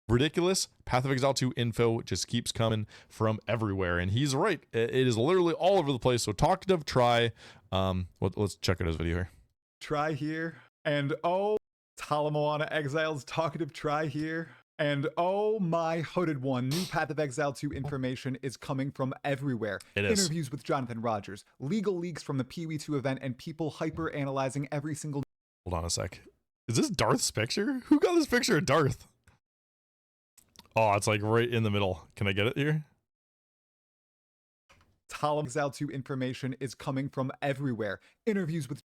ridiculous. Path of Exile 2 info just keeps coming from everywhere, and he's right. It is literally all over the place. So talkative, try. Let's check out his video here. Try here, and oh, Moana Exile's talkative try here. And oh my hooded one, new Path of Exile 2 information is coming from everywhere. It is. Interviews with Jonathan Rogers, legal leaks from the Pee-wee 2 event, and people hyper-analyzing every single... Hold on a sec. Is this Darth's picture? Who got this picture of Darth? Oh, it's like right in the middle. Can I get it here? Exile 2 information is coming from everywhere. Interviews with...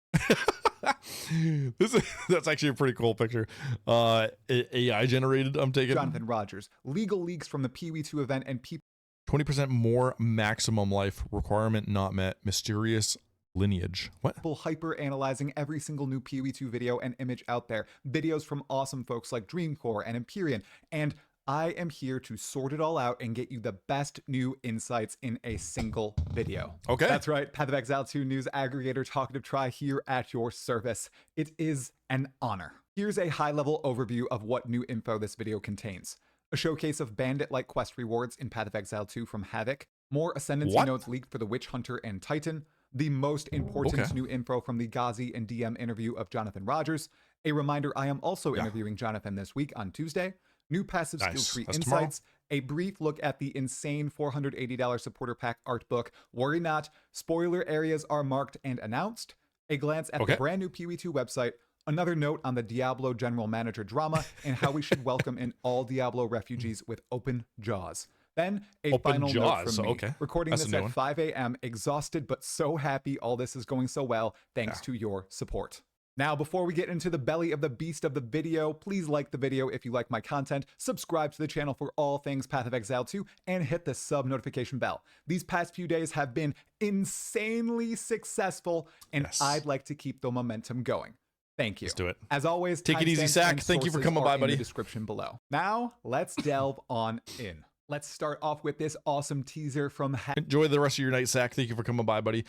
That's actually a pretty cool picture. AI generated, I'm taking. Jonathan Rogers, legal leaks from the Pee-wee 2 event, and people... 20% more maximum life requirement not met. Mysterious lineage. What? People hyper-analyzing every single new Pee-wee 2 video and image out there. Videos from awesome folks like Dreamcore and Empyrean. And I am here to sort it all out and get you the best new insights in a single video. Okay. That's right. Path of Exile 2 news aggregator talkative try here at your service. It is an honor. Here's a high-level overview of what new info this video contains. A showcase of bandit-like quest rewards in Path of Exile 2 from Havoc. More Ascendancy nodes leaked for the Witch Hunter and Titan. The most important new info from the Ghazi and DM interview of Jonathan Rogers. A reminder, I am also interviewing Jonathan this week on Tuesday. New passive skill tree insights, a brief look at the insane $480 supporter pack art book. Worry not, spoiler areas are marked and announced. A glance at the brand new Pee-wee 2 website. Another note on the Diablo general manager drama and how we should welcome in all Diablo refugees with open jaws. Then a final note from me. Recording this at 5 a.m. exhausted but so happy all this is going so well thanks to your support. Now, before we get into the belly of the beast of the video, please like the video if you like my content, subscribe to the channel for all things Path of Exile 2, and hit the sub notification bell. These past few days have been insanely successful, and I'd like to keep the momentum going. Thank you. Let's do it. As always, take it easy, Sack. Thank you for coming by, buddy. In the description below. Now, let's delve on in. Let's start off with this awesome teaser from Enjoy the rest of your night, Sack. Thank you for coming by, buddy.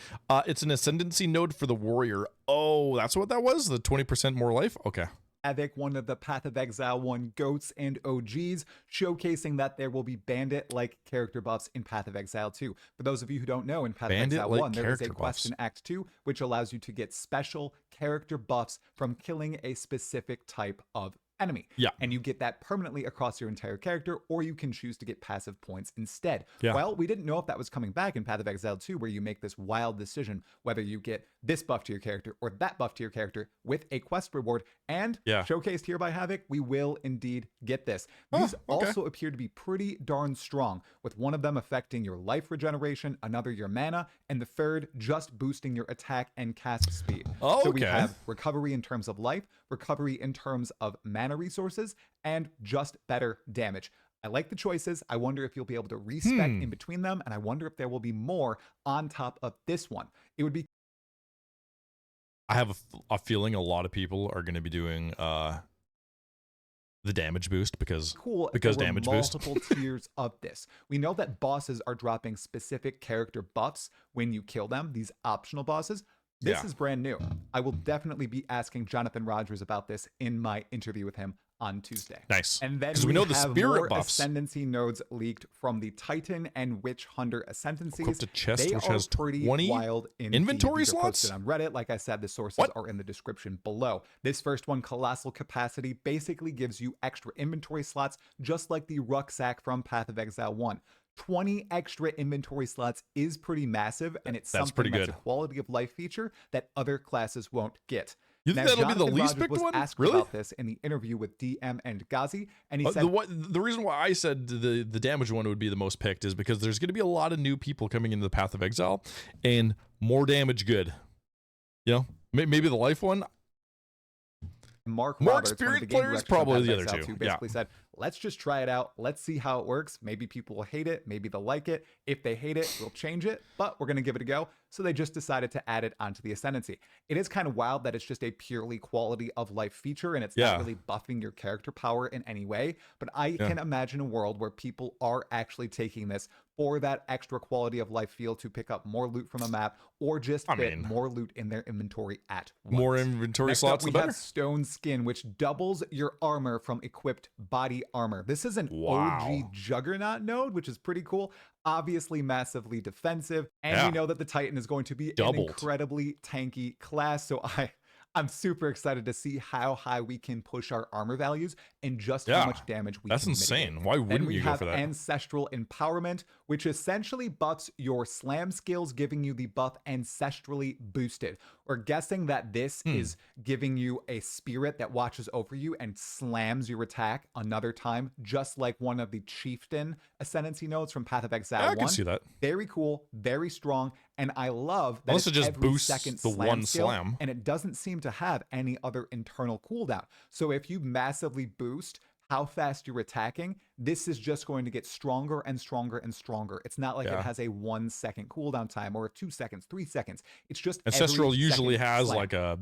It's an ascendancy node for the warrior. Oh, that's what that was? The 20% more life? Okay. Havoc, one of the Path of Exile 1 GOATs and OGs, showcasing that there will be bandit-like character buffs in Path of Exile 2. For those of you who don't know, in Path of Exile 1, there is a quest in Act 2, which allows you to get special character buffs from killing a specific type of enemy. Yeah. And you get that permanently across your entire character, or you can choose to get passive points instead. Yeah. Well, we didn't know if that was coming back in Path of Exile 2, where you make this wild decision whether you get this buff to your character or that buff to your character with a quest reward. And showcased here by Havoc, we will indeed get this. These also appear to be pretty darn strong, with one of them affecting your life regeneration, another your mana, and the third just boosting your attack and cast speed. So we have recovery in terms of life, recovery in terms of mana resources, and just better damage. I like the choices. I wonder if you'll be able to respec in between them, and I wonder if there will be more on top of this one. It would be... I have a feeling a lot of people are going to be doing the damage boost because damage boost. Multiple tiers of this. We know that bosses are dropping specific character buffs when you kill them, these optional bosses. This is brand new. I will definitely be asking Jonathan Rogers about this in my interview with him on Tuesday. Nice. And then we know the spirit buffs. Ascendancy nodes leaked from the Titan and Witch Hunter Ascendancies. Equipped a chest they which are has pretty 20 wild inventory slots on Reddit. Like I said, the sources are in the description below. This first one, Colossal Capacity, basically gives you extra inventory slots, just like the rucksack from Path of Exile 1. 20 extra inventory slots is pretty massive, and it's something that's a quality of life feature that other classes won't get. You think that'll be the least picked one? Asked about this in the interview with DM and Ghazi, and he said the reason why I said the damage one would be the most picked is because there's going to be a lot of new people coming into the Path of Exile, and more damage good. You know, maybe the life one. More Roberts, experienced players, probably the other two. Basically said, let's just try it out. Let's see how it works. Maybe people will hate it. Maybe they'll like it. If they hate it, we'll change it, but we're going to give it a go. So they just decided to add it onto the Ascendancy. It is kind of wild that it's just a purely quality of life feature, and it's not really buffing your character power in any way. But I can imagine a world where people are actually taking this, for that extra quality of life feel to pick up more loot from a map or just fit more loot in their inventory at once. More inventory Next slots, up, we the better. have Stone Skin, which doubles your armor from equipped body armor. This is an OG Juggernaut node, which is pretty cool. Obviously massively defensive, and we know that the Titan is going to be an incredibly tanky class, so I'm super excited to see how high we can push our armor values and just how much damage we can mitigate. That's insane. Why wouldn't you go for that? We have Ancestral Empowerment, which essentially buffs your slam skills, giving you the buff Ancestrally Boosted. We're guessing that this is giving you a spirit that watches over you and slams your attack another time, just like one of the Chieftain Ascendancy nodes from Path of Exile 1. I can see that. Very cool, very strong, and I love that unless it just every boosts second the one skill, slam, and it doesn't seem to have any other internal cooldown. So if you massively boost how fast you're attacking, this is just going to get stronger and stronger and stronger. It's not like it has a 1 second cooldown time or 2 seconds, 3 seconds. It's just Ancestral usually has like a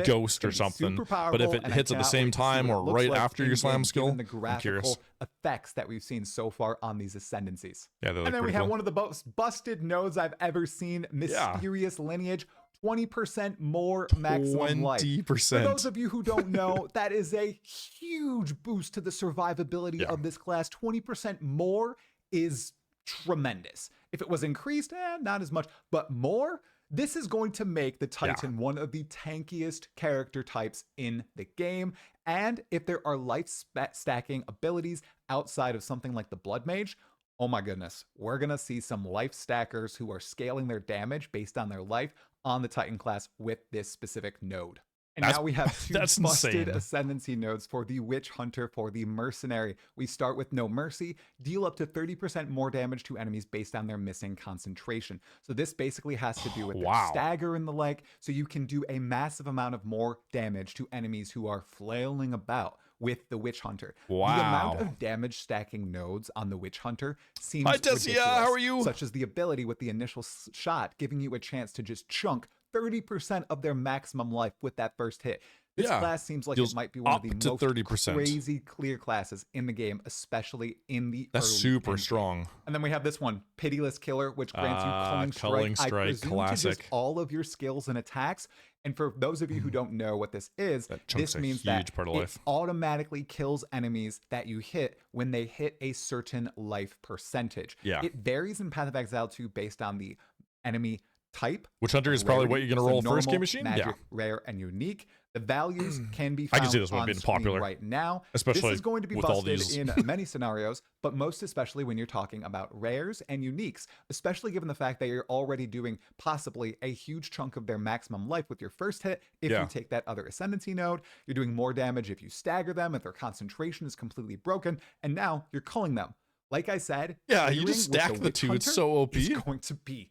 ghost or something, but if it hits at the same time or right after your slam skill, the graphical effects that we've seen so far on these ascendancies. Yeah, and then we have one of the most busted nodes I've ever seen, Mysterious Lineage. 20% more maximum life. 20%. For those of you who don't know, that is a huge boost to the survivability of this class. 20% more is tremendous. If it was increased, not as much, but more, this is going to make the Titan one of the tankiest character types in the game. And if there are life stacking abilities outside of something like the Blood Mage, oh my goodness, we're going to see some life stackers who are scaling their damage based on their life on the Titan class with this specific node. And now we have two busted ascendancy nodes for the Witch Hunter, for the Mercenary. We start with No Mercy, deal up to 30% more damage to enemies based on their missing concentration. So this basically has to do with their stagger and the like, so you can do a massive amount of more damage to enemies who are flailing about with the Witch Hunter. The amount of damage stacking nodes on the Witch Hunter seems ridiculous. How are you? Such as the ability with the initial shot, giving you a chance to just chunk 30% of their maximum life with that first hit. This class seems like it might be one of the most 30%. Crazy clear classes in the game, especially in the early super strong. And then we have this one, Pitiless Killer, which grants you Culling Strike. I presume classic. To just all of your skills and attacks. And for those of you who don't know what this is, this means that it automatically kills enemies that you hit when they hit a certain life percentage. It varies in Path of Exile 2 based on the enemy type. Witch Hunter is probably what you're going to roll first game machine. Magic, rare, and unique. The values can be found on screen right now. Especially this is going to be busted in many scenarios, but most especially when you're talking about rares and uniques, especially given the fact that you're already doing possibly a huge chunk of their maximum life with your first hit. If you take that other Ascendancy node, you're doing more damage if you stagger them, if their concentration is completely broken, and now you're culling them. Like I said, you just stack the two. It's so OP. It's going to be,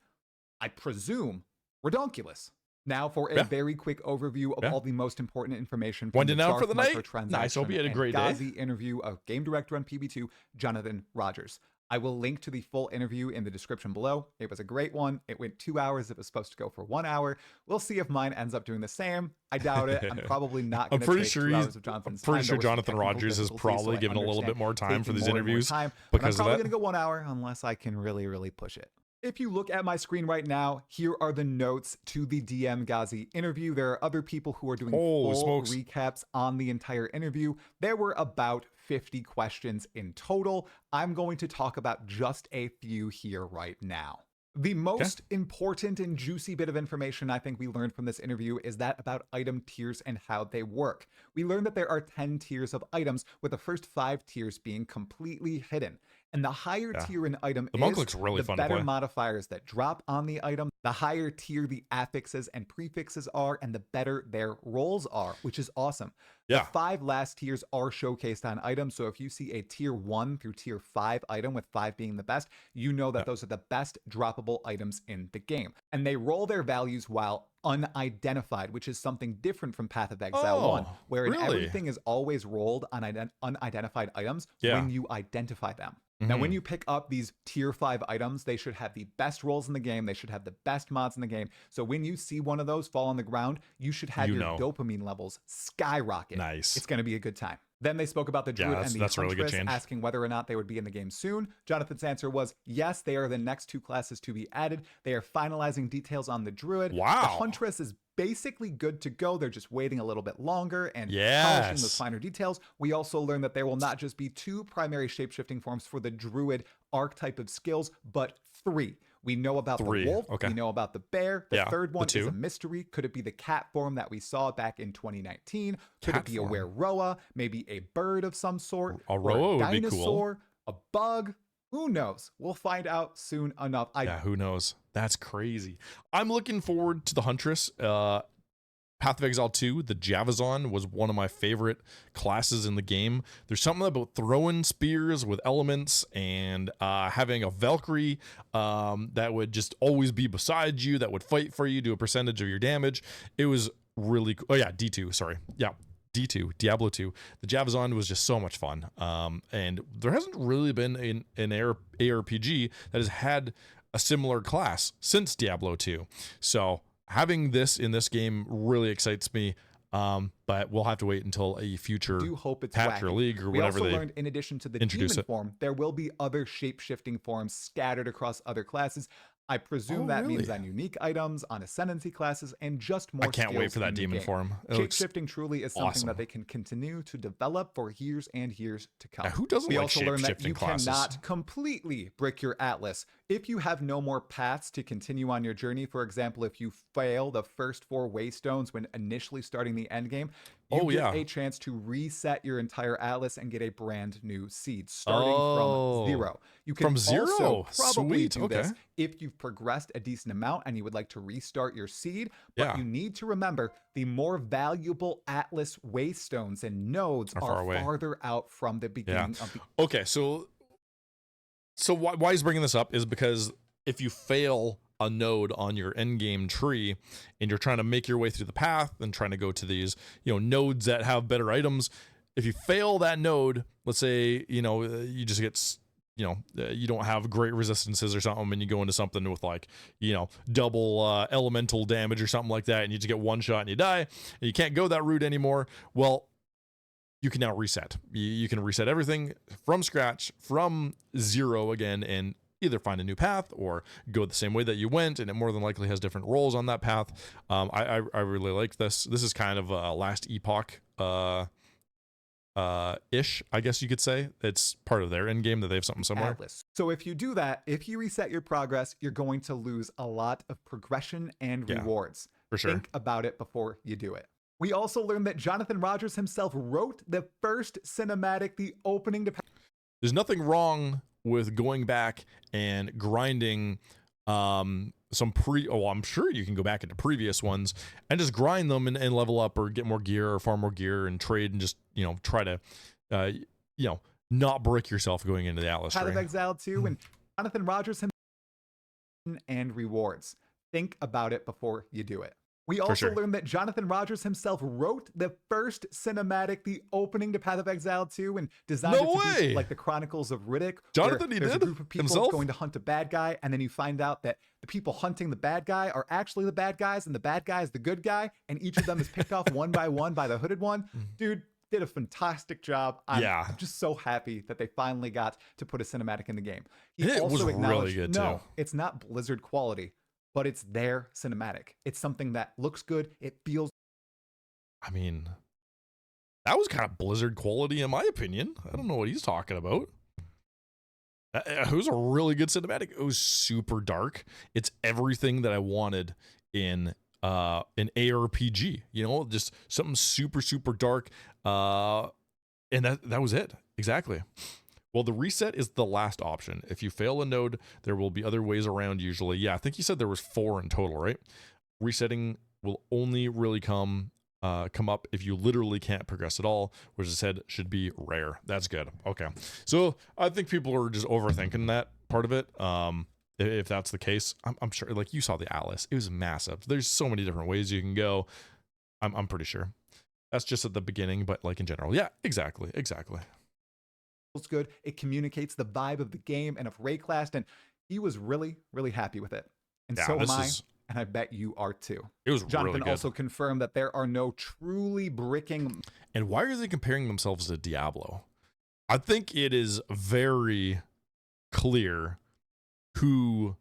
I presume, redonkulous. Now for a very quick overview of all the most important information from the for the night. Nice, hope you had a great day. Interview of game director on PB2, Jonathan Rogers. I will link to the full interview in the description below. It was a great one. It went 2 hours. It was supposed to go for 1 hour. We'll see if mine ends up doing the same. I doubt it. I'm probably not going to take 2 hours of Jonathan's time. I'm pretty sure Jonathan Rogers is probably given a little bit more time for these interviews because of that. I'm probably going to go 1 hour unless I can really, really push it. If you look at my screen right now, here are the notes to the DM Ghazi interview. There are other people who are doing full recaps on the entire interview. There were about 50 questions in total. I'm going to talk about just a few here right now. The most important and juicy bit of information I think we learned from this interview is that about item tiers and how they work. We learned that there are 10 tiers of items, with the first 5 tiers being completely hidden. And the higher tier an item the better modifiers that drop on the item, the higher tier the affixes and prefixes are, and the better their rolls are, which is awesome. The 5 last tiers are showcased on items, so if you see a tier 1 through tier 5 item, with 5 being the best, you know that those are the best droppable items in the game. And they roll their values while unidentified, which is something different from Path of Exile 1, wherein everything is always rolled on unidentified items when you identify them. Now, when you pick up these tier 5 items, they should have the best rolls in the game. They should have the best mods in the game. So when you see one of those fall on the ground, you should have your dopamine levels skyrocket. Nice. It's going to be a good time. Then they spoke about the Druid and the that's a really good Huntress, change. asking whether or not they would be in the game soon. Jonathan's answer was, yes, they are the next 2 classes to be added. They are finalizing details on the Druid. Wow. The Huntress is basically good to go. They're just waiting a little bit longer and polishing Yes. those finer details. We also learned that there will not just be 2 primary shapeshifting forms for the Druid archetype of skills, but 3. We know about the 3. wolf. Okay. We know about the bear. The Yeah, third the one is 2. a mystery. Could it be the cat form that we saw back in 2019? Could Cat it be form. a wereroa? Maybe a bird of some sort? A or roa would be dinosaur? cool. A bug? Who knows? We'll find out soon enough. Yeah, who knows? That's crazy. I'm looking forward to the Huntress. Path of Exile 2, the Javazon was one of my favorite classes in the game. There's something about throwing spears with elements and having a Valkyrie that would just always be beside you, that would fight for you, do a percentage of your damage. It was really cool. Oh yeah, D2, sorry. Yeah, D2, Diablo 2. The Javazon was just so much fun. And there hasn't really been an ARPG that has had a similar class since Diablo 2. So having this in this game really excites me, but we'll have to wait until a future do hope it's patch or wacky. league or We whatever also they learned, in addition to the introduce demon it. form, there will be other shape-shifting forms scattered across other classes. I presume Oh, that means really? on unique items, on ascendancy classes, and just more I can't wait skills for that in the demon game. form. It looks Shape-shifting truly is something awesome. that they can continue to develop for years and years to come. Yeah, who doesn't We like also learned that shape-shifting you classes? cannot completely brick your atlas. If you have no more paths to continue on your journey, for example, if you fail the first 4 waystones when initially starting the end game, you get a chance to reset your entire atlas and get a brand new seed starting from 0. You can from 0? also probably Sweet. do Okay. this if you've progressed a decent amount and you would like to restart your seed. But Yeah. you need to remember the more valuable atlas waystones and nodes Are far are away. farther out from the beginning of the Okay, so why he's bringing this up is because if you fail a node on your endgame tree and you're trying to make your way through the path and trying to go to these, nodes that have better items, if you fail that node, let's say, you just get, you don't have great resistances or something, and you go into something with like, double elemental damage or something like that, and you just get one shot and you die, and you can't go that route anymore. Well, you can now reset. You can reset everything from scratch, from 0 again, and either find a new path or go the same way that you went, and it more than likely has different roles on that path. I really like this. This is kind of a last epoch ish, I guess you could say. It's part of their end game that they have something similar. Atlas. So if you do that, if you reset your progress, you're going to lose a lot of progression and rewards. For sure. Think about it before you do it. We also learned that Jonathan Rogers himself wrote the first cinematic, the opening to... There's nothing wrong with going back and grinding I'm sure you can go back into previous ones and just grind them and level up or get more gear or farm more gear and trade and just, try to, not brick yourself going into the Atlas Path of tree. Exile 2 and Jonathan Rogers himself and rewards. Think about it before you do it. We also learned that Jonathan Rogers himself wrote the first cinematic, the opening to Path of Exile 2, and designed it to be like the Chronicles of Riddick. Jonathan, there's a group of people going to hunt a bad guy, and then you find out that the people hunting the bad guy are actually the bad guys, and the bad guy is the good guy, and each of them is picked off one by one by the hooded one. Dude did a fantastic job. I'm just so happy that they finally got to put a cinematic in the game. He also acknowledged, really good no, too. It's not Blizzard quality, but it's their cinematic. It's something that looks good. It feels... I mean, that was kind of Blizzard quality in my opinion. I don't know what he's talking about. It was a really good cinematic. It was super dark. It's everything that I wanted in an ARPG, just something super, super dark. And that was it. Exactly. Well, the reset is the last option. If you fail a node, there will be other ways around usually. Yeah, I think you said there was 4 in total, right? Resetting will only really come up if you literally can't progress at all, which I said should be rare. That's good. Okay. So I think people are just overthinking that part of it. If that's the case, I'm sure, like you saw the Atlas, it was massive. There's so many different ways you can go. I'm pretty sure. That's just at the beginning, but like in general. Yeah, exactly. Good. It communicates the vibe of the game and of Rayclast, and he was really, really happy with it. And so am I. and I bet you are too. It was Jonathan really good. also confirmed that there are no truly bricking. And why are they comparing themselves to Diablo? I think it is very clear who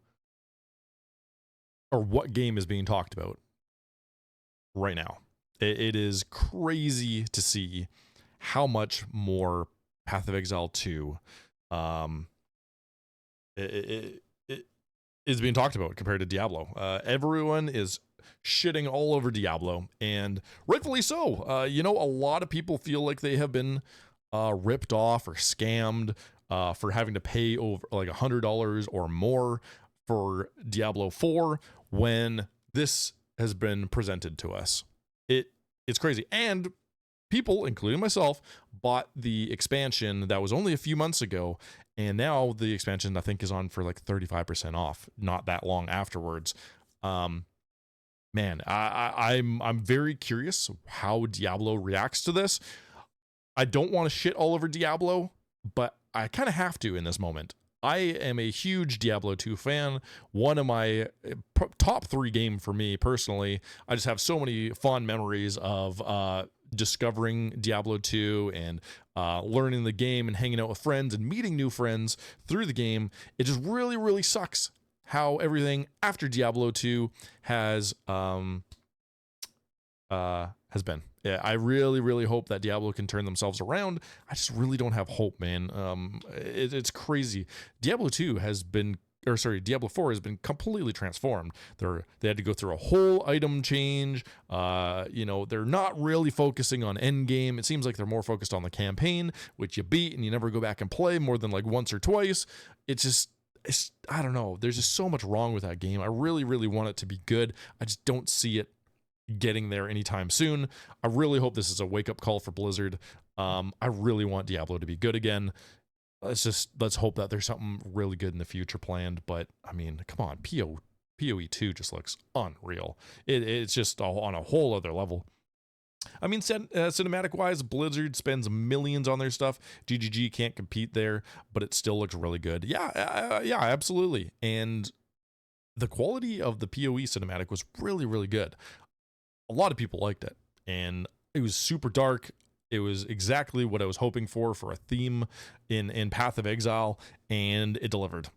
or what game is being talked about right now. It is crazy to see how much more Path of Exile 2 it is being talked about compared to Diablo. Everyone is shitting all over Diablo, and rightfully so. A lot of people feel like they have been ripped off or scammed for having to pay over like $100 or more for Diablo 4 when this has been presented to us. It's crazy. And people, including myself, bought the expansion that was only a few months ago, and now the expansion I think is on for like 35% off not that long afterwards. Man, I'm very curious how Diablo reacts to this. I don't want to shit all over Diablo, but I kind of have to in this moment. I am a huge Diablo 2 fan. One of my top 3 game for me personally. I just have so many fond memories of discovering Diablo 2 and learning the game and hanging out with friends and meeting new friends through the game. It just really, really sucks how everything after Diablo 2 has been. Yeah, I really, really hope that Diablo can turn themselves around. I just really don't have hope, man. It's crazy. Diablo 4 has been completely transformed. They had to go through a whole item change. They're not really focusing on end game. It seems like they're more focused on the campaign, which you beat and you never go back and play more than like once or twice. I don't know. There's just so much wrong with that game. I really, really want it to be good. I just don't see it getting there anytime soon. I really hope this is a wake-up call for Blizzard. I really want Diablo to be good again. Let's hope that there's something really good in the future planned. But I mean, come on, PoE 2 just looks unreal. It's just on a whole other level. I mean, cinematic wise, Blizzard spends millions on their stuff. GGG can't compete there, but it still looks really good. Yeah, absolutely. And the quality of the PoE cinematic was really, really good. A lot of people liked it, and it was super dark. It was exactly what I was hoping for a theme in Path of Exile, and it delivered.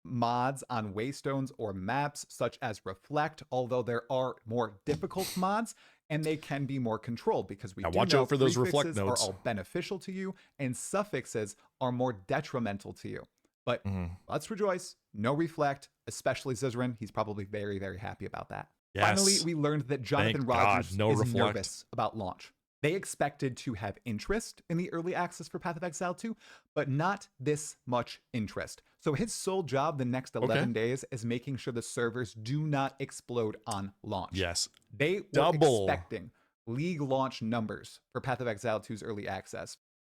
Mods on waystones or maps such as Reflect, although there are more difficult mods and they can be more controlled, because we do watch know out for those Reflect prefixes notes. are all beneficial to you and suffixes are more detrimental to you. But let's rejoice. No Reflect, especially Zizrin. He's probably very, very happy about that. Yes. Finally, we learned that Jonathan Rogers is nervous about launch. They expected to have interest in the early access for Path of Exile 2, but not this much interest. So his sole job the next 11 days is making sure the servers do not explode on launch. Yes. They were expecting league launch numbers for Path of Exile 2's early access.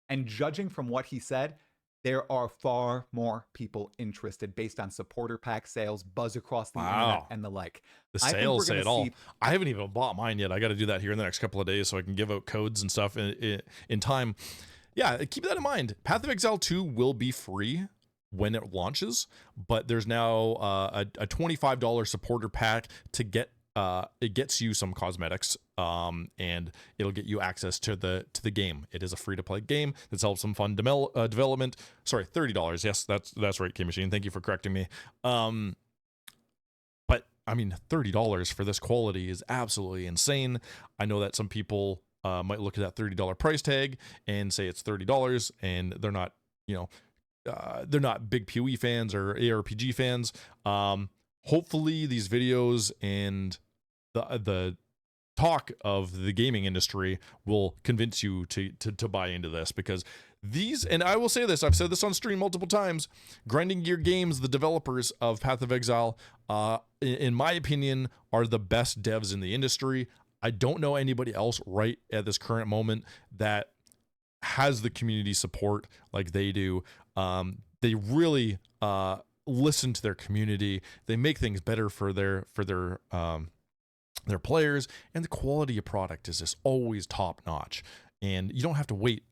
And judging from what he said, there are far more people interested based on supporter pack sales, buzz across the internet, and the like. The sales say it all. I haven't even bought mine yet. I got to do that here in the next couple of days so I can give out codes and stuff in time. Yeah, keep that in mind. Path of Exile 2 will be free when it launches, but there's now a $25 supporter pack to get. It gets you some cosmetics, and it'll get you access to the game. It is a free-to-play game that's helped some fun development. Sorry, $30. Yes, that's right, K Machine. Thank you for correcting me. But I mean, $30 for this quality is absolutely insane. I know that some people might look at that $30 price tag and say it's $30, and they're not, they're not big PoE fans or ARPG fans. Hopefully, these videos and the talk of the gaming industry will convince you to buy into this, because these, and I will say this, I've said this on stream multiple times, Grinding Gear Games, the developers of Path of Exile, in my opinion, are the best devs in the industry. I don't know anybody else right at this current moment that has the community support like they do. They really listen to their community. They make things better for their players, and the quality of product is just always top notch. And you don't have to wait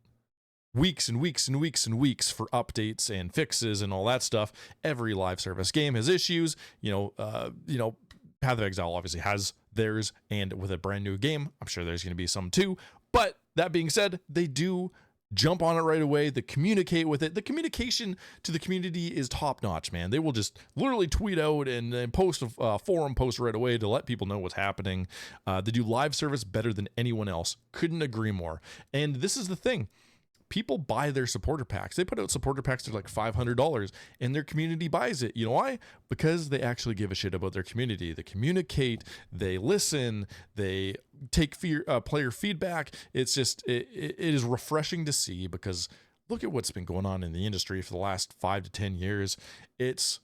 weeks and weeks and weeks and weeks for updates and fixes and all that stuff. Every live service game has issues. Path of Exile obviously has theirs, and with a brand new game, I'm sure there's going to be some too. But that being said, they do jump on it right away. They communicate with it. The communication to the community is top notch, man. They will just literally tweet out and post a forum post right away to let people know what's happening. They do live service better than anyone else. Couldn't agree more. And this is the thing. People buy their supporter packs. They put out supporter packs that are like $500 and their community buys it. You know why? Because they actually give a shit about their community. They communicate, they listen, they take player feedback. It's just, it is refreshing to see, because look at what's been going on in the industry for the last 5 to 10 years. It's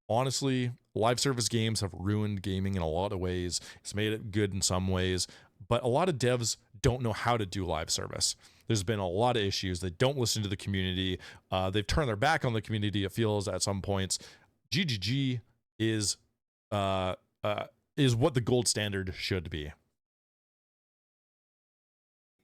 honestly, live service games have ruined gaming in a lot of ways. It's made it good in some ways, but a lot of devs don't know how to do live service. There's been a lot of issues. They don't listen to the community. They've turned their back on the community, it feels, at some points. GGG is what the gold standard should be.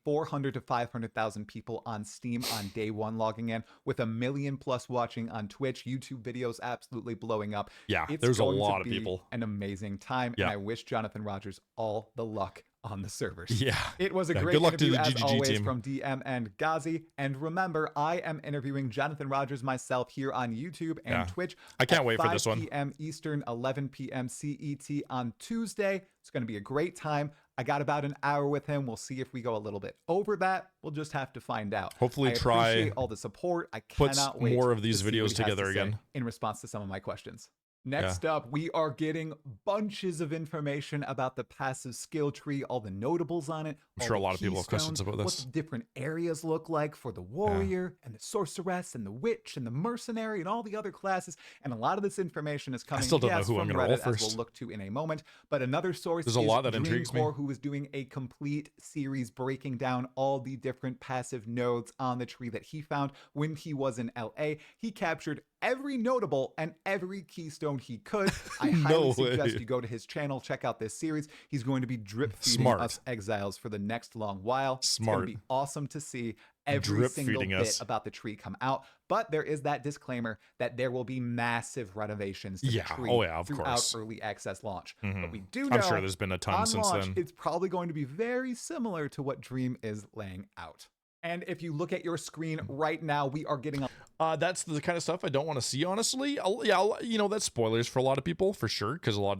400 to 500,000 people on Steam on day one logging in, with 1 million plus watching on Twitch. YouTube videos absolutely blowing up. Yeah, it's there's a going lot to of be people. An amazing time, Yeah. and I wish Jonathan Rogers all the luck on the servers. Yeah. It was a Yeah, great good luck to interview the as GGG always team. from DM and Ghazi. And remember, I am interviewing Jonathan Rogers myself here on YouTube and Yeah. Twitch. I can't at wait for this 5 one. p.m. Eastern, 11 p.m. CET on Tuesday. It's going to be a great time. I got about an hour with him. We'll see if we go a little bit over that. We'll just have to find out. Hopefully I try appreciate all the support. I puts cannot wait more of these to see what videos he has together to say again. in response to some of my questions. Next up, we are getting bunches of information about the passive skill tree, all the notables on it. I'm sure a lot of people have questions about What this. the different areas look like for the warrior and the sorceress and the witch and the mercenary and all the other classes. And a lot of this information is coming still don't know who I'm from gonna roll Reddit, as first. we'll look to in a moment. But another source There's a is lot that intrigues me. Dreamcore, who is doing a complete series breaking down all the different passive nodes on the tree that he found when he was in LA. He captured every notable and every keystone he could. I highly suggest you go to his channel, check out this series. He's going to be drip feeding us exiles for the next long while. It's going to be awesome to see every Drip single feeding bit us. about the tree come out. But there is that disclaimer that there will be massive renovations to the tree of throughout course. early access launch. Mhm. But we do know I'm sure there's been a ton on since launch, then. it's probably going to be very similar to what Dream is laying out. And if you look at your screen right now, we are getting a That's the kind of stuff I don't want to see, honestly. That's spoilers for a lot of people, for sure, because a lot,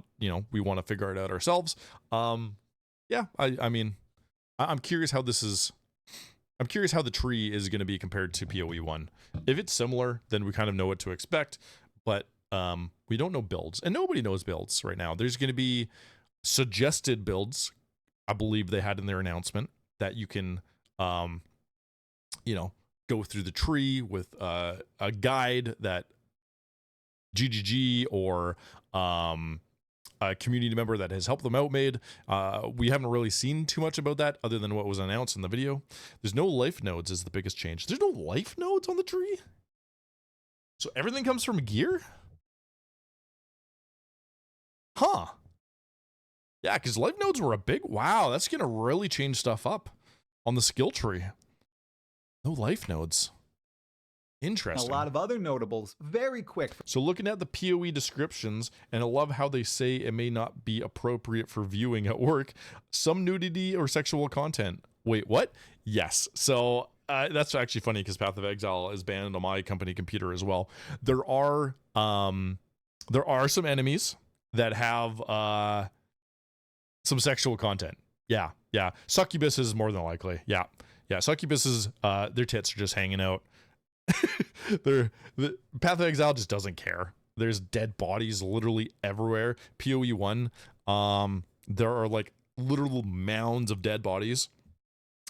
we want to figure it out ourselves. I'm curious how this is. I'm curious how the tree is going to be compared to PoE 1. If it's similar, then we kind of know what to expect, but we don't know builds, and nobody knows builds right now. There's going to be suggested builds, I believe they had in their announcement, that you can go through the tree with a guide that GGG or a community member that has helped them out made. We haven't really seen too much about that other than what was announced in the video. There's no life nodes is the biggest change. There's no life nodes on the tree? So everything comes from gear? Huh. Yeah, because life nodes were a big... Wow, that's going to really change stuff up on the skill tree. No life nodes. Interesting. lot of other notables very quick. So looking at the PoE descriptions, and I love how they say it may not be appropriate for viewing at work, some nudity or sexual content. Wait, what? Yes. So that's actually funny because Path of Exile is banned on my company computer as well. There are some enemies that have some sexual content. Yeah. Succubus is more than likely. Yeah. Succubuses, their tits are just hanging out. The Path of Exile just doesn't care. There's dead bodies literally everywhere. PoE 1, there are like literal mounds of dead bodies,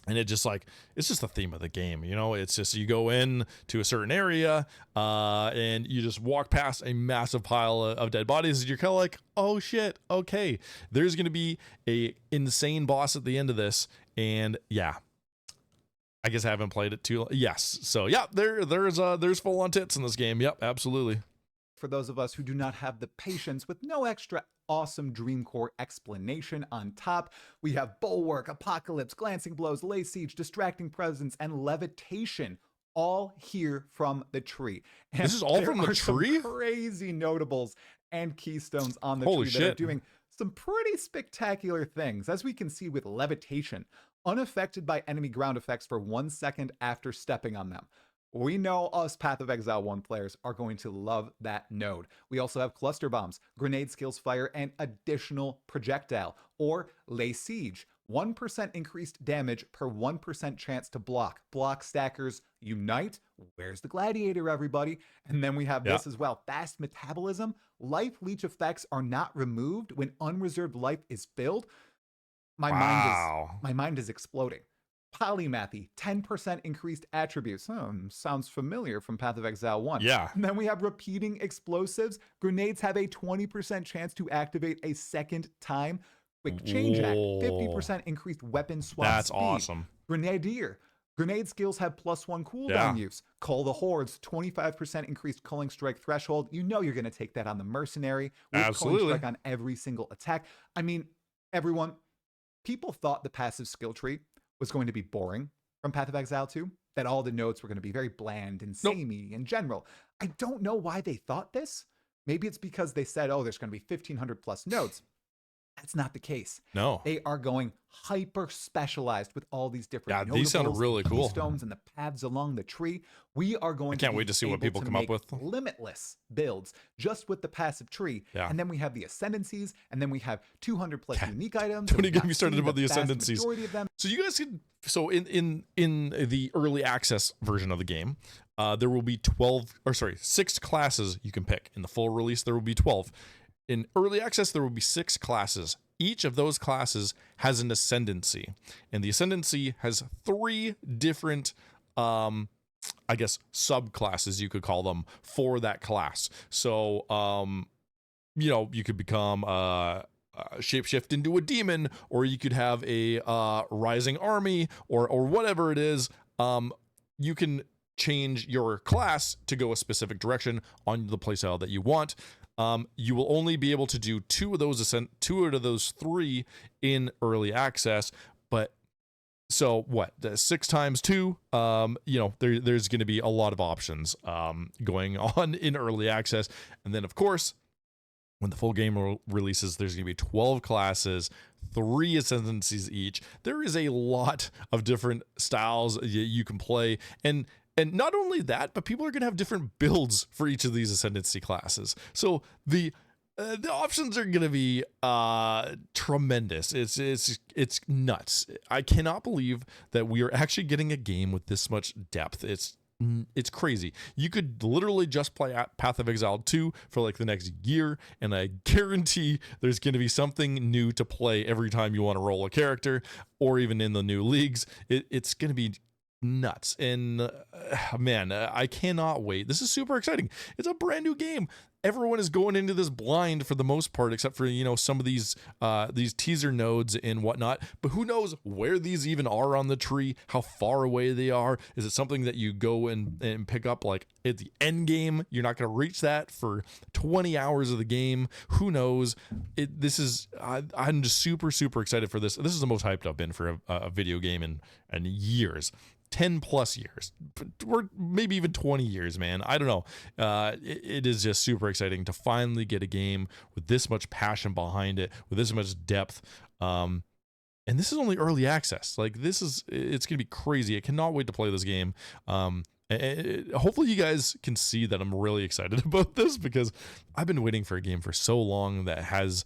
and it's just the theme of the game. It's just you go in to a certain area and you just walk past a massive pile of dead bodies, and you're kind of like, oh shit, okay, there's gonna be a insane boss at the end of this. And yeah, I guess I haven't played it too long. Yes. So yeah, there's full on tits in this game. Yep, absolutely. For those of us who do not have the patience with no extra awesome Dreamcore explanation on top, we have Bulwark, Apocalypse, Glancing Blows, Lay Siege, Distracting Presence, and Levitation all here from the tree. And This is all from the tree? Some crazy notables and keystones on the Holy tree that are shit. doing some pretty spectacular things, as we can see with levitation, unaffected by enemy ground effects for 1 second after stepping on them. We know us Path of Exile 1 players are going to love that node. We also have cluster bombs, grenade skills fire, and additional projectile, or lay siege. 1% increased damage per 1% chance to block. Block stackers unite. Where's the gladiator, everybody? And then we have this as well. Fast metabolism. Life leech effects are not removed when unreserved life is filled. My mind is exploding. Polymathy, 10% increased attributes. Sounds familiar from Path of Exile 1. Yeah. And then we have repeating explosives. Grenades have a 20% chance to activate a second time. Quick change act, 50% increased weapon swap That's speed. awesome. Grenadier. Grenade skills have +1 cooldown use. Cull the Hordes, 25% increased culling strike threshold. You know you're going to take that on the mercenary with culling strike on every single attack. I mean, everyone, people thought the passive skill tree was going to be boring from Path of Exile 2, that all the nodes were going to be very bland and samey in general. I don't know why they thought this. Maybe it's because they said, oh, there's going to be 1,500 plus nodes. That's not the case. No. They are going hyper specialized with all these different these sound really cool. Stones and the paths along the tree. We are going I can't wait to see what people come up with. Limitless builds just with the passive tree. Yeah. And then we have the ascendancies, and then we have 200 plus unique items. Don't get me started about the ascendancies. Majority of them. So you guys can, so in the early access version of the game, there will be 6 classes you can pick. In the full release, there will be 12. In early access, there will be 6 classes. Each of those classes has an ascendancy, and the ascendancy has 3 different, I guess, subclasses, you could call them, for that class. So, you could become shapeshift into a demon, or you could have a rising army, or whatever it is. You can change your class to go a specific direction on the playstyle that you want. You will only be able to do 2 out of those 3 in early access, but so what? 6 times 2, there's going to be a lot of options going on in early access. And then of course, when the full game releases, there's going to be 12 classes, 3 ascendancies each. There is a lot of different styles you can play, and not only that, but people are going to have different builds for each of these ascendancy classes. So the options are going to be tremendous. It's nuts. I cannot believe that we are actually getting a game with this much depth. It's crazy. You could literally just play Path of Exile 2 for like the next year, and I guarantee there's going to be something new to play every time you want to roll a character, or even in the new leagues. It's going to be nuts. And man, I cannot wait. This is super exciting. It's a brand new game. Everyone is going into this blind for the most part, except for some of these teaser nodes and whatnot. But who knows where these even are on the tree, how far away they are. Is it something that you go and pick up like at the end game? You're not going to reach that for 20 hours of the game. Who knows? I'm just super excited for this. This is the most hyped I've been for a video game in years. 10 plus years, or maybe even 20 years, man. I don't know. It is just super exciting to finally get a game with this much passion behind it, with this much depth. And this is only early access. Like it's going to be crazy. I cannot wait to play this game. Hopefully you guys can see that I'm really excited about this, because I've been waiting for a game for so long that has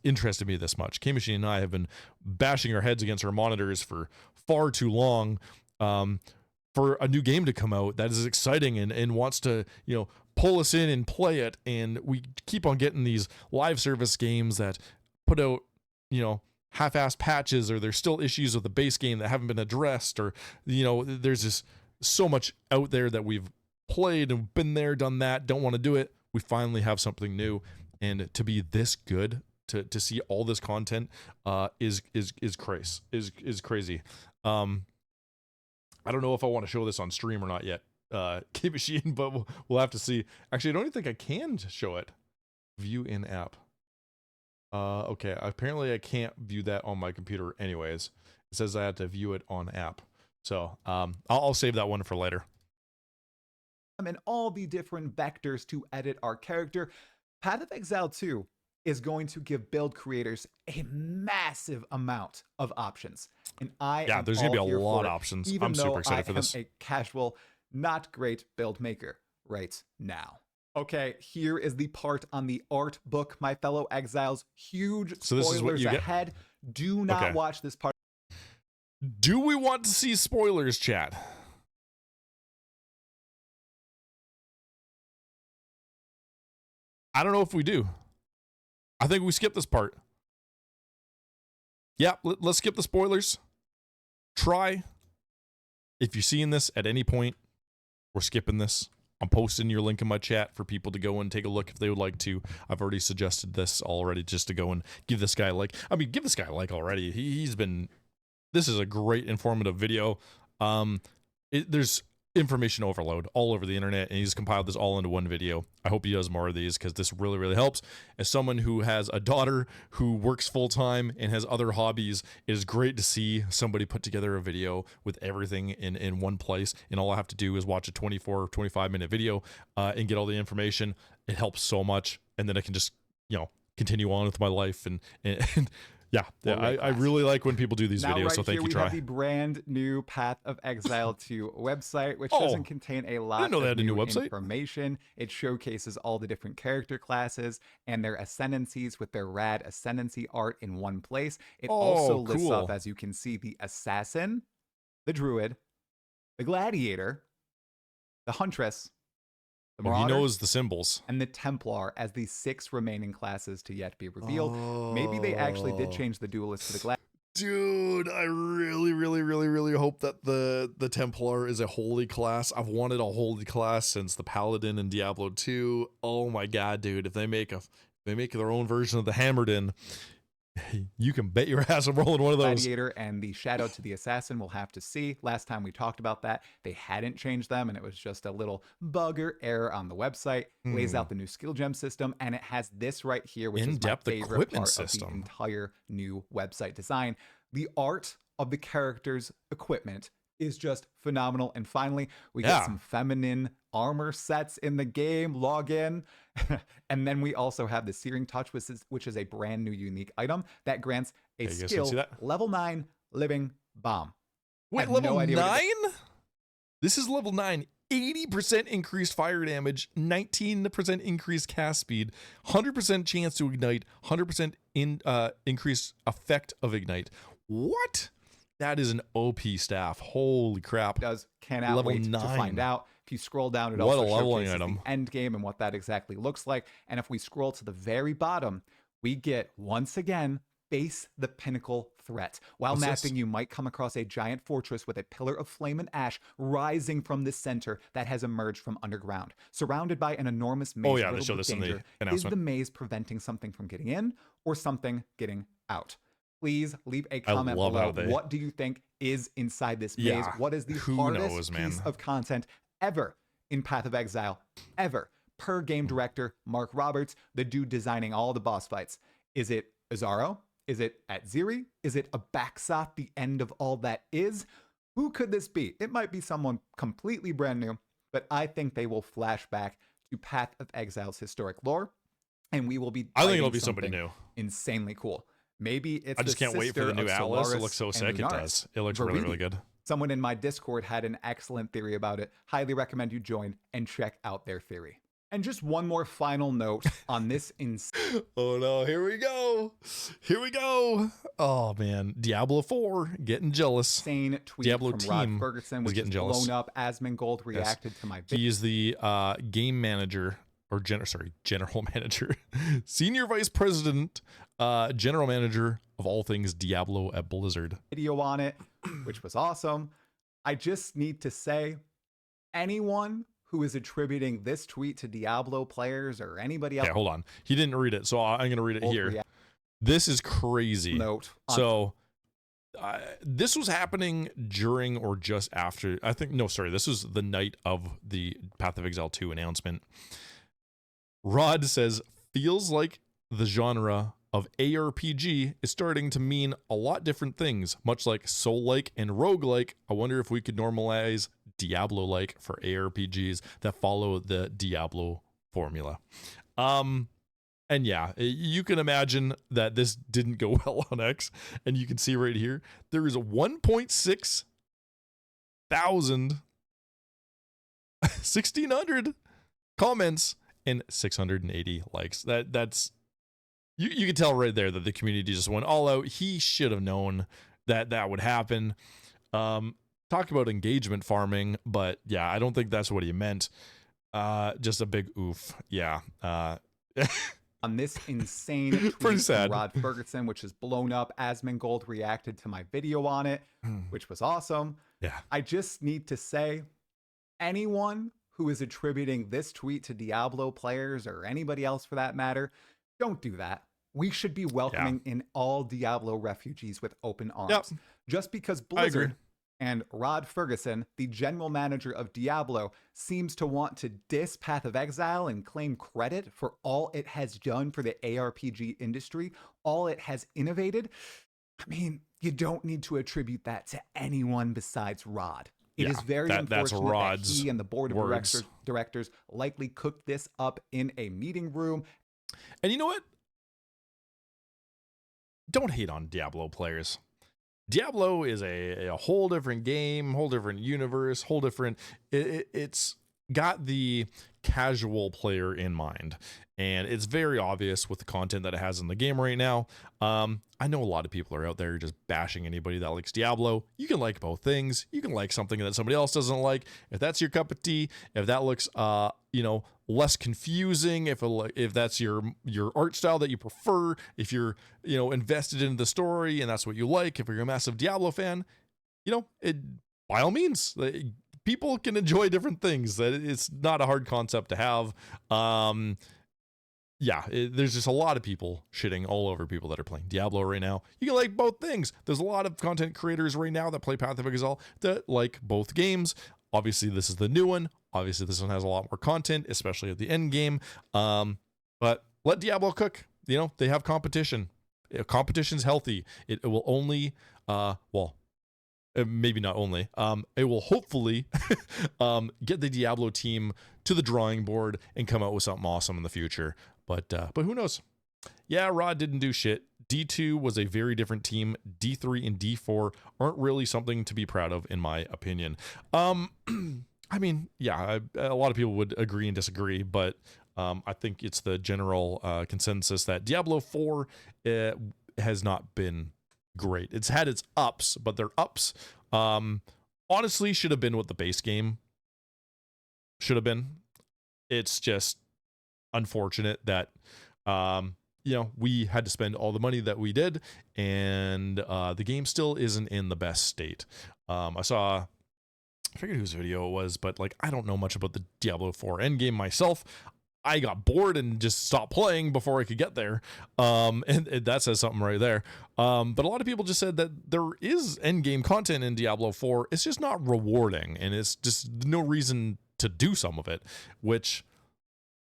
interested me this much. K-Machine and I have been bashing our heads against our monitors for far too long for a new game to come out that is exciting and wants to, pull us in and play it. And we keep on getting these live service games that put out, half-assed patches, or there's still issues with the base game that haven't been addressed, or, there's just so much out there that we've played and been there, done that, don't want to do it. We finally have something new. And to be this good, to see all this content is crazy. I don't know if I want to show this on stream or not yet, K-Machine, but we'll have to see. Actually, I don't even think I can show it. View in app. Okay, apparently I can't view that on my computer anyways. It says I have to view it on app. So I'll save that one for later. And all the different vectors to edit our character. Path of Exile 2 is going to give build creators a massive amount of options. And there's gonna be a lot of options. I'm super excited for this. I am a casual, not great build maker right now. Okay, here is the part on the art book, my fellow exiles. Huge spoilers this is what you ahead. Do not watch this part. Do we want to see spoilers, chat? I don't know if we do. I think we skip this part. Yeah, let's skip the spoilers. Try. If you're seeing this at any point, we're skipping this. I'm posting your link in my chat for people to go and take a look if they would like to. I've already suggested this already, just to go and give this guy a like. I mean, give this guy a like already. He's been... This is a great informative video. There's information overload all over the internet, and he's compiled this all into one video. I hope he does more of these, because this really, really helps. As someone who has a daughter who works full-time and has other hobbies, it is great to see somebody put together a video with everything in one place, and all I have to do is watch a 24, 25-minute video and get all the information. It helps so much, and then I can just, continue on with my life, and I really like when people do these videos, so thank you, Try. We have the brand new Path of Exile 2 website, which doesn't contain a lot of new information. It showcases all the different character classes and their ascendancies with their rad ascendancy art in one place. It also lists up, as you can see, the Assassin, the Druid, the Gladiator, the Huntress, the Marauder, he knows the symbols, and the Templar as the 6 remaining classes to yet be revealed. Maybe they actually did change the Duelist to the Gladiator. Dude, I really, really, really, really hope that the Templar is a holy class. I've wanted a holy class since the Paladin in Diablo 2. Oh my god, dude! If they make their own version of the Hammerdin, you can bet your ass I'm rolling one of those. Gladiator and the Shadow to the Assassin, we'll have to see. Last time we talked about that, they hadn't changed them, and it was just a little bug or error on the website. Lays out the new skill gem system, and it has this right here, which is my favorite part of the entire new website design. The art of the character's equipment is just phenomenal. And finally, we get some feminine armor sets in the game. Log in. And then we also have the Searing Touch, which is a brand new unique item that grants a skill level 9 living bomb. Wait, level 9? This is level 9. 80% increased fire damage, 19% increased cast speed, 100% chance to ignite, 100% increased effect of ignite. What? That is an OP staff. Holy crap. Cannot wait to find out. If you scroll down, it also showcases the end game and what that exactly looks like. And if we scroll to the very bottom, we get, once again, Face the Pinnacle threat. While mapping, you might come across a giant fortress with a pillar of flame and ash rising from the center that has emerged from underground. Surrounded by an enormous maze. They show this in the announcement. Is the maze preventing something from getting in or something getting out? Please leave a comment below. What do you think is inside this maze? What is the hardest piece of content ever in Path of Exile? Ever. Per game director Mark Roberts, the dude designing all the boss fights. Is it Azaro? Is it Atziri? Is it Abaxoth, the end of all that is? Who could this be? It might be someone completely brand new, but I think they will flash back to Path of Exile's historic lore, and we will be I think it'll be somebody new. Insanely cool. Maybe it's I just can't wait for the new Atlas. It looks so sick. It does. It looks really, really good. Someone in my Discord had an excellent theory about it. Highly recommend you join and check out their theory. And just one more final note on this. Oh no, here we go. Here we go. Oh man, Diablo 4 getting jealous. Insane tweet Diablo from team Rod Ferguson, which getting is jealous. blown up. Asmongold reacted to my video. He is the game manager, or general manager, senior vice president, general manager of all things Diablo at Blizzard. Video on it, which was awesome. I just need to say, anyone who is attributing this tweet to Diablo players or anybody else. Okay, hold on. He didn't read it, so I'm going to read it here. This is crazy. So this was happening during or just after, this was the night of the Path of Exile 2 announcement. Rod says, feels like the genre of ARPG is starting to mean a lot different things, much like Soul-like and Roguelike. I wonder if we could normalize Diablo-like for ARPGs that follow the Diablo formula. And yeah, you can imagine that this didn't go well on X, and you can see right here, there is a 1.6 thousand 1,600 comments and 680 likes. That's you can tell right there that the community just went all out. He should have known that that would happen. Talk about engagement farming, but yeah, I don't think that's what he meant. Just a big oof. Yeah. On this insane tweet Pretty sad. from Rod Ferguson, which is blown up. Asmongold reacted to my video on it, which was awesome. Yeah. I just need to say, anyone who is attributing this tweet to Diablo players or anybody else for that matter, don't do that. We should be welcoming in all Diablo refugees with open arms. Yep. Just because Blizzard and Rod Ferguson, the general manager of Diablo, seems to want to diss Path of Exile and claim credit for all it has done for the ARPG industry, all it has innovated. I mean, you don't need to attribute that to anyone besides Rod. It is very unfortunate that he and the board of directors likely cooked this up in a meeting room. And you know what? Don't hate on Diablo players. Diablo is a whole different game, whole different universe, whole different. It's got the casual player in mind, and it's very obvious with the content that it has in the game right now. I know a lot of people are out there just bashing anybody that likes Diablo. You can like both things. You can like something that somebody else doesn't like. If that's your cup of tea, if that looks less confusing, if that's your art style that you prefer, if you're invested in the story and that's what you like, if you're a massive Diablo fan, by all means, people can enjoy different things. That it's not a hard concept to have. There's just a lot of people shitting all over people that are playing Diablo right now. You can like both things. There's a lot of content creators right now that play Path of Exile that like both games. Obviously, this is the new one. Obviously, this one has a lot more content, especially at the end game. But let Diablo cook. They have competition. Competition's healthy. It will only, maybe not only, it will hopefully get the Diablo team to the drawing board and come out with something awesome in the future. But who knows? Yeah, Rod didn't do shit. D2 was a very different team. D3 and D4 aren't really something to be proud of, in my opinion. I mean, yeah, a lot of people would agree and disagree, but I think it's the general consensus that Diablo 4 has not been great. It's had its ups, but their ups honestly should have been what the base game should have been. It's just unfortunate that we had to spend all the money that we did, and the game still isn't in the best state. I forget whose video it was, but I don't know much about the Diablo 4 endgame myself. I got bored and just stopped playing before I could get there. And that says something right there. But a lot of people just said that there is endgame content in Diablo 4. It's just not rewarding, and it's just no reason to do some of it, which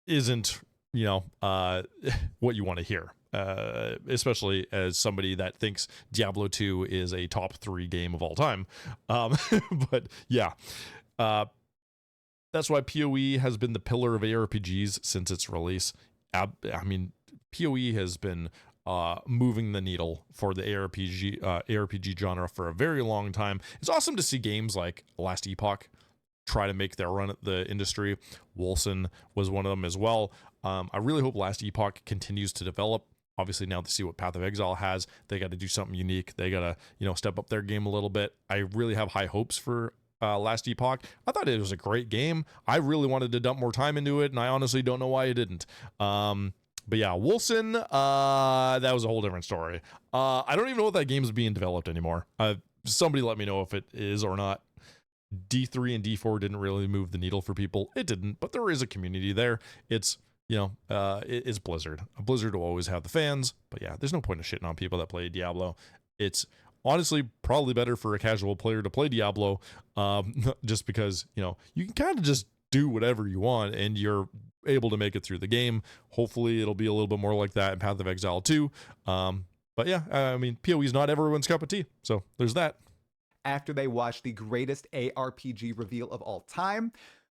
isn't, what you want to hear. Especially as somebody that thinks Diablo 2 is a top 3 game of all time. But yeah, that's why PoE has been the pillar of ARPGs since its release. I mean, PoE has been moving the needle for the ARPG genre for a very long time. It's awesome to see games like Last Epoch try to make their run at the industry. Wolcen was one of them as well. I really hope Last Epoch continues to develop. Obviously, now to see what Path of Exile has, they got to do something unique. They got to, step up their game a little bit. I really have high hopes for Last Epoch. I thought it was a great game. I really wanted to dump more time into it, and I honestly don't know why I didn't. But yeah, Wolcen, that was a whole different story. I don't even know if that game's being developed anymore. Somebody let me know if it is or not. D3 and D4 didn't really move the needle for people. It didn't, but there is a community there. It's it's Blizzard. Blizzard will always have the fans, but yeah, there's no point in shitting on people that play Diablo. It's honestly probably better for a casual player to play Diablo, just because, you can kind of just do whatever you want, and you're able to make it through the game. Hopefully it'll be a little bit more like that in Path of Exile 2. But yeah, I mean, PoE is not everyone's cup of tea. So there's that. After they watch the greatest ARPG reveal of all time.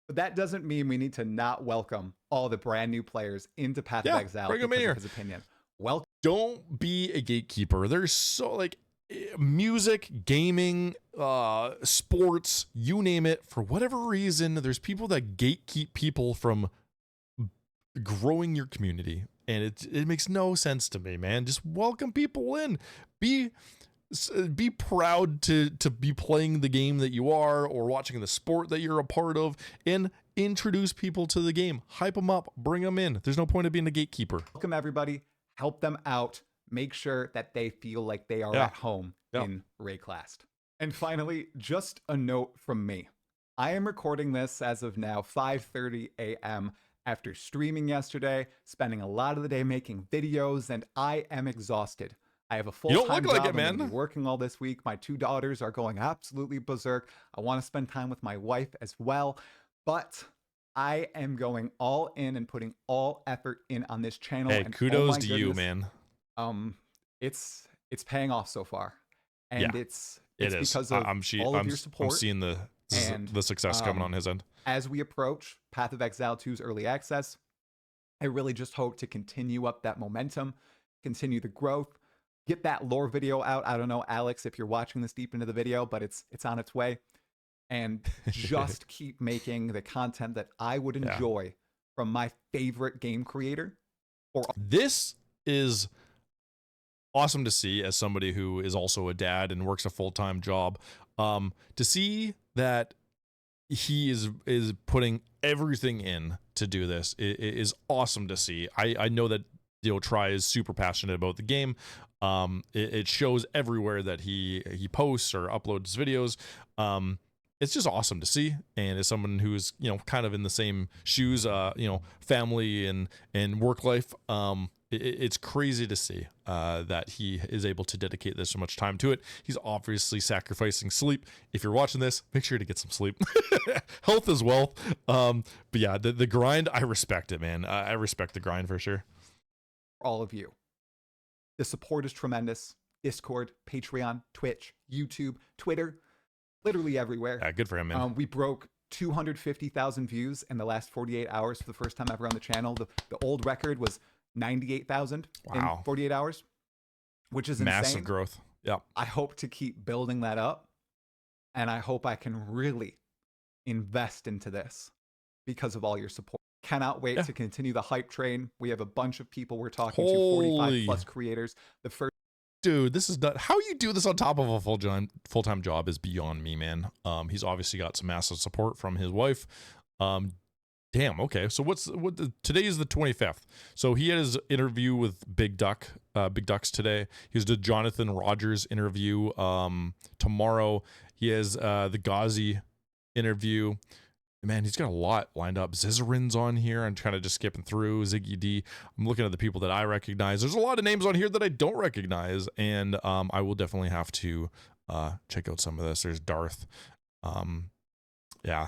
But that doesn't mean we need to not welcome all the brand new players into Path of Exile bring 'em in because here. of his opinion. Welcome. Don't be a gatekeeper. There's so like music, gaming, sports, you name it. For whatever reason, there's people that gatekeep people from growing your community, and it makes no sense to me, man. Just welcome people in. Be proud to be playing the game that you are, or watching the sport that you're a part of, and introduce people to the game. Hype them up, bring them in. There's no point of being a gatekeeper. Welcome everybody. Help them out. Make sure that they feel like they are at home in Rayclast. And finally, just a note from me. I am recording this as of now 5:30 a.m. after streaming yesterday, spending a lot of the day making videos, and I am exhausted. I have a full-time job. I'm gonna be working all this week. My 2 daughters are going absolutely berserk. I want to spend time with my wife as well, but I am going all in and putting all effort in on this channel. Hey, and kudos to you, man. It's paying off so far, and it's because of all of your support. I'm seeing the success coming on his end. As we approach Path of Exile 2's early access, I really just hope to continue up that momentum, continue the growth, get that lore video out. I don't know, Alex, if you're watching this deep into the video, but it's on its way. And just keep making the content that I would enjoy from my favorite game creator. This is awesome to see, as somebody who is also a dad and works a full-time job, to see that he is putting everything in to do this. It is awesome to see. I know that Try is super passionate about the game. It shows everywhere that he posts or uploads videos. It's just awesome to see, and as someone who's kind of in the same shoes, family and work life, it's crazy to see that he is able to dedicate this so much time to it. He's obviously sacrificing sleep. If you're watching this, make sure to get some sleep. Health is wealth. But yeah, the grind, I respect it, man. I respect the grind for sure. All of you, the support is tremendous. Discord, Patreon, Twitch, YouTube, Twitter, literally everywhere. Yeah, good for him, man. We broke 250,000 views in the last 48 hours for the first time ever on the channel. The old record was 98,000 in 48 hours, which is massive insane. Growth. Yeah. I hope to keep building that up, and I hope I can really invest into this because of all your support. Cannot wait to continue the hype train. We have a bunch of people we're talking to, 45 plus creators. Dude, this is not how you do this on top of a full-time job is beyond me, man. He's obviously got some massive support from his wife. Damn. Okay. So today is the 25th. So he had his interview with Big Ducks today. He has the Jonathan Rogers interview. Tomorrow he has the Ghazi interview. Man, he's got a lot lined up. Zizarin's on here. I'm kind of just skipping through. Ziggy D. I'm looking at the people that I recognize. There's a lot of names on here that I don't recognize, and I will definitely have to check out some of this. There's Darth. Yeah.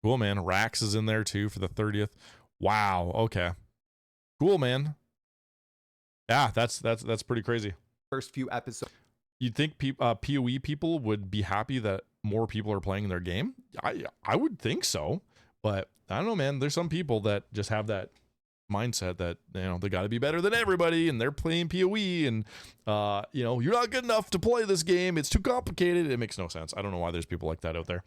Cool, man. Rax is in there, too, for the 30th. Wow. Okay. Cool, man. Yeah, that's pretty crazy. First few episodes. You'd think PoE people would be happy that more people are playing their game. I would think so, but I don't know, man. There's some people that just have that mindset that they got to be better than everybody, and they're playing PoE, and you're not good enough to play this game. It's too complicated. It makes no sense. I don't know why there's people like that out there.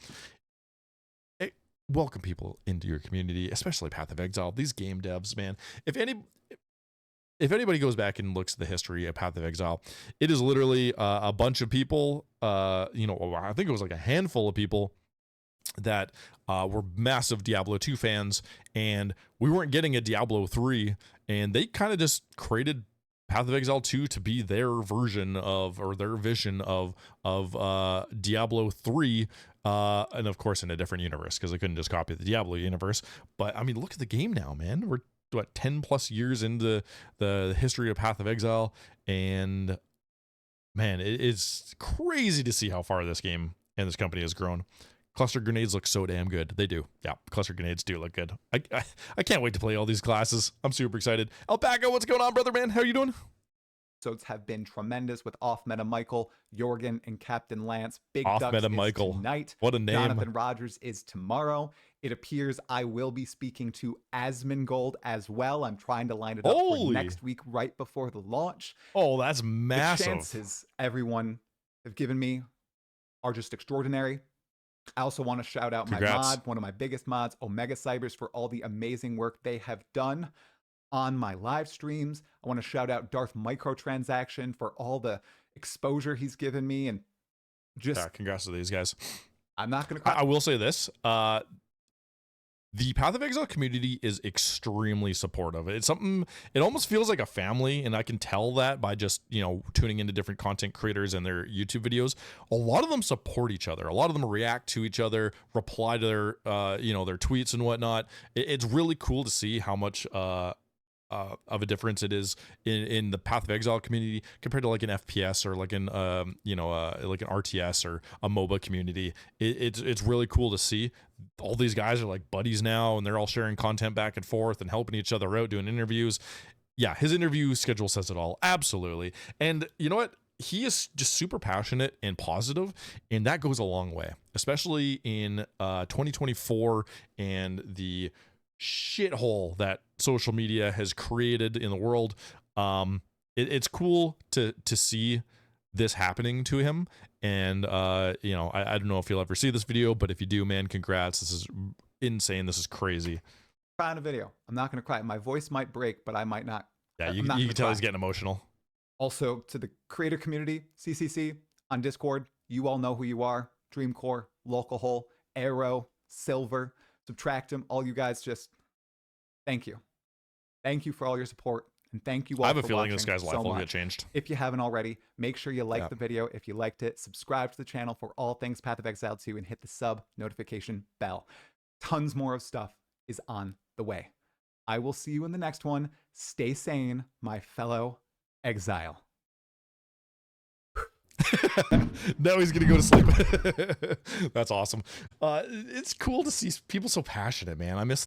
Welcome people into your community, especially Path of Exile. These game devs, man. If anybody goes back and looks at the history of Path of Exile, it is literally a bunch of people, I think it was like a handful of people that were massive Diablo 2 fans, and we weren't getting a Diablo 3, and they kind of just created Path of Exile 2 to be their version of, or their vision of Diablo 3, and of course in a different universe, because they couldn't just copy the Diablo universe. But I mean, look at the game now, man. We're 10 plus years into the history of Path of Exile, and man, it's crazy to see how far this game and this company has grown. Cluster grenades look so damn good. They do. Yeah, cluster grenades do look good. I can't wait to play all these classes. I'm super excited. Alpaca, what's going on, brother man? How are you doing? Episodes have been tremendous with Off Meta Michael, Jorgen, and Captain Lance. Big Off Ducks Meta is Michael. tonight. What a name. Jonathan Rogers is tomorrow. It appears I will be speaking to Asmongold as well. I'm trying to line it up for next week right before the launch. Oh, that's massive. The chances everyone have given me are just extraordinary. I also want to shout out my mod, one of my biggest mods, Omega Cybers, for all the amazing work they have done on my live streams. I want to shout out Darth Microtransaction for all the exposure he's given me, and just congrats to these guys. I'm not going to I will say this. The Path of Exile community is extremely supportive. It's something, it almost feels like a family, and I can tell that by just, tuning into different content creators and their YouTube videos. A lot of them support each other. A lot of them react to each other, reply to their, their tweets and whatnot. It's really cool to see how much of a difference it is in the Path of Exile community compared to like an FPS or like an like an RTS or a MOBA community. It's really cool to see. All these guys are like buddies now, and they're all sharing content back and forth and helping each other out, doing interviews. Yeah, his interview schedule says it all. Absolutely. And you know what? He is just super passionate and positive, and that goes a long way, especially in 2024 and the shithole that social media has created in the world. It's cool to see this happening to him, and I don't know if you'll ever see this video, but if you do, man, congrats. This is insane. This is crazy. Cry on a video. I'm not gonna cry. My voice might break, but I might not. Yeah, you can tell he's getting emotional. Also, to the creator community, CCC on Discord, you all know who you are. Dreamcore, Local Hole, Arrow, Silver, Subtractum, all you guys, just thank you. Thank you for all your support, and thank you all. I have a feeling this guy's life will get changed. If you haven't already, make sure you like the video. If you liked it, subscribe to the channel for all things Path of Exile 2, and hit the sub notification bell. Tons more of stuff is on the way. I will see you in the next one. Stay sane, my fellow exile. Now he's gonna go to sleep. That's awesome. It's cool to see people so passionate, man. I miss